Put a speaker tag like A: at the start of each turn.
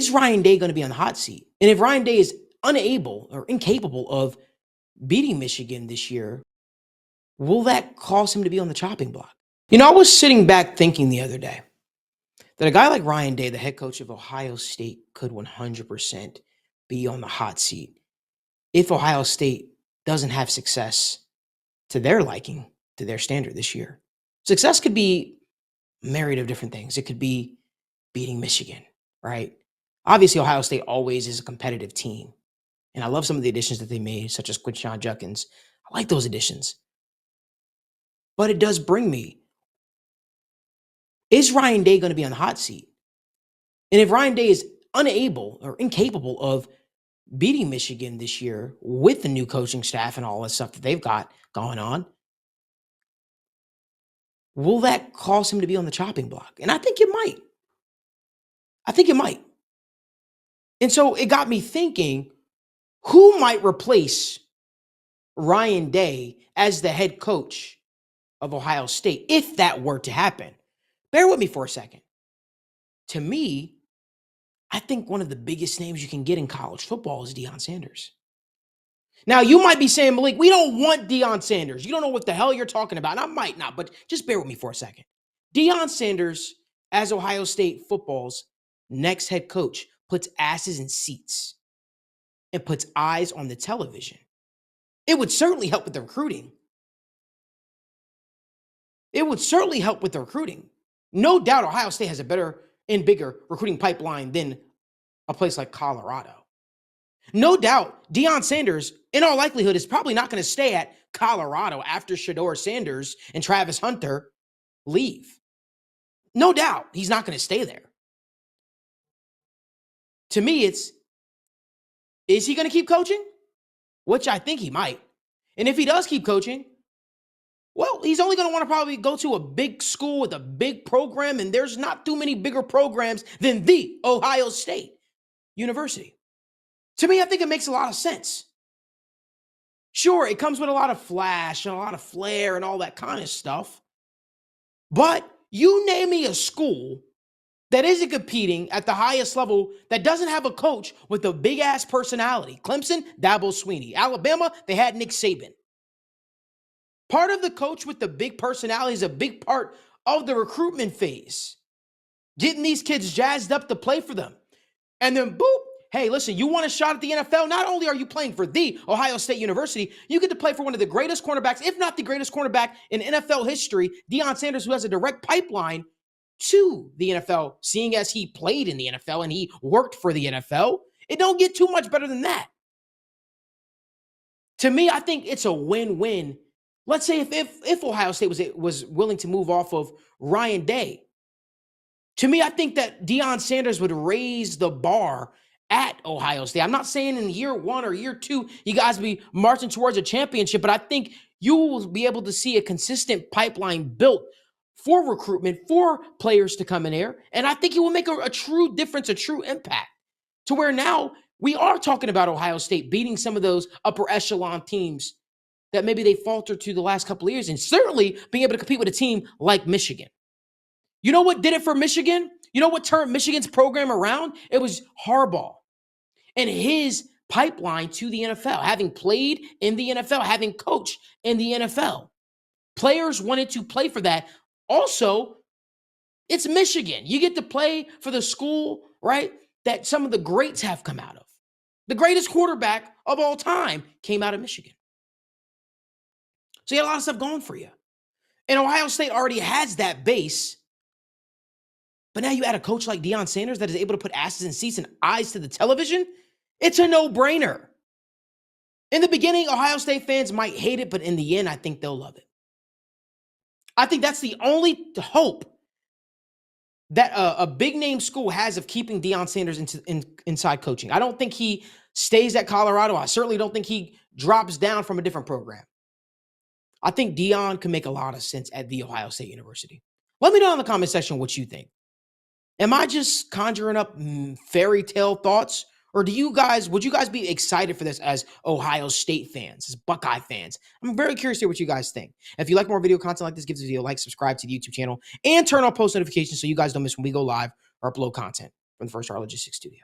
A: is Ryan Day going to be on the hot seat? And if Ryan Day is unable or incapable of beating Michigan this year, will that cause him to be on the chopping block? I was sitting back thinking the other day that a guy like Ryan Day, the head coach of Ohio State, could 100% be on the hot seat if Ohio State doesn't have success to their liking, to their standard this year. Success could be a myriad of different things. It could be beating Michigan, right? Obviously, Ohio State always is a competitive team. And I love some of the additions that they made, such as Quinshon Judkins. I like those additions. But it does bring me, is Ryan Day going to be on the hot seat? And if Ryan Day is unable or incapable of beating Michigan this year with the new coaching staff and all that stuff that they've got going on, will that cause him to be on the chopping block? And I think it might. And so it got me thinking, who might replace Ryan Day as the head coach of Ohio State if that were to happen? Bear with me for a second. To me, I think one of the biggest names you can get in college football is Deion Sanders. Now, you might be saying, Malik, we don't want Deion Sanders. You don't know what the hell you're talking about. And I might not, but just bear with me for a second. Deion Sanders, as Ohio State football's next head coach, puts asses in seats and puts eyes on the television. It would certainly help with the recruiting. No doubt Ohio State has a better and bigger recruiting pipeline than a place like Colorado. No doubt Deion Sanders, in all likelihood, is probably not going to stay at Colorado after Shedeur Sanders and Travis Hunter leave. No doubt he's not going to stay there. To me, is he going to keep coaching? Which I think he might. And if he does keep coaching, well, he's only going to want to probably go to a big school with a big program, and there's not too many bigger programs than the Ohio State University. To me, I think it makes a lot of sense. Sure, it comes with a lot of flash and a lot of flair and all that kind of stuff. But you name me a school that isn't competing at the highest level that doesn't have a coach with a big-ass personality. Clemson, Dabo Swinney. Alabama, they had Nick Saban. Part of the coach with the big personality is a big part of the recruitment phase. Getting these kids jazzed up to play for them. And then, boop, hey, listen, you want a shot at the NFL? Not only are you playing for the Ohio State University, you get to play for one of the greatest cornerbacks, if not the greatest cornerback in NFL history, Deion Sanders, who has a direct pipeline to the NFL, seeing as he played in the NFL and he worked for the NFL. It don't get too much better than that. To me, I think it's a win-win. Let's say if Ohio State was willing to move off of Ryan Day, to me, I think that Deion Sanders would raise the bar at Ohio State. I'm not saying in year 1 or year 2, you guys be marching towards a championship, but I think you will be able to see a consistent pipeline built for recruitment, for players to come in here. And I think it will make a true difference, a true impact to where now we are talking about Ohio State beating some of those upper echelon teams that maybe they faltered to the last couple of years, and certainly being able to compete with a team like Michigan. You know what did it for Michigan? You know what turned Michigan's program around? It was Harbaugh and his pipeline to the NFL, having played in the NFL, having coached in the NFL. Players wanted to play for that. Also, it's Michigan. You get to play for the school, right, that some of the greats have come out of. The greatest quarterback of all time came out of Michigan. So you had a lot of stuff going for you. And Ohio State already has that base. But now you add a coach like Deion Sanders that is able to put asses in seats and eyes to the television. It's a no-brainer. In the beginning, Ohio State fans might hate it, but in the end, I think they'll love it. I think that's the only hope that a big-name school has of keeping Deion Sanders inside coaching. I don't think he stays at Colorado. I certainly don't think he drops down from a different program. I think Deion can make a lot of sense at the Ohio State University. Let me know in the comment section what you think. Am I just conjuring up fairy tale thoughts? Or would you guys be excited for this as Ohio State fans, as Buckeye fans? I'm very curious to hear what you guys think. If you like more video content like this, give this video a like, subscribe to the YouTube channel, and turn on post notifications so you guys don't miss when we go live or upload content from the First Star Logistics Studio.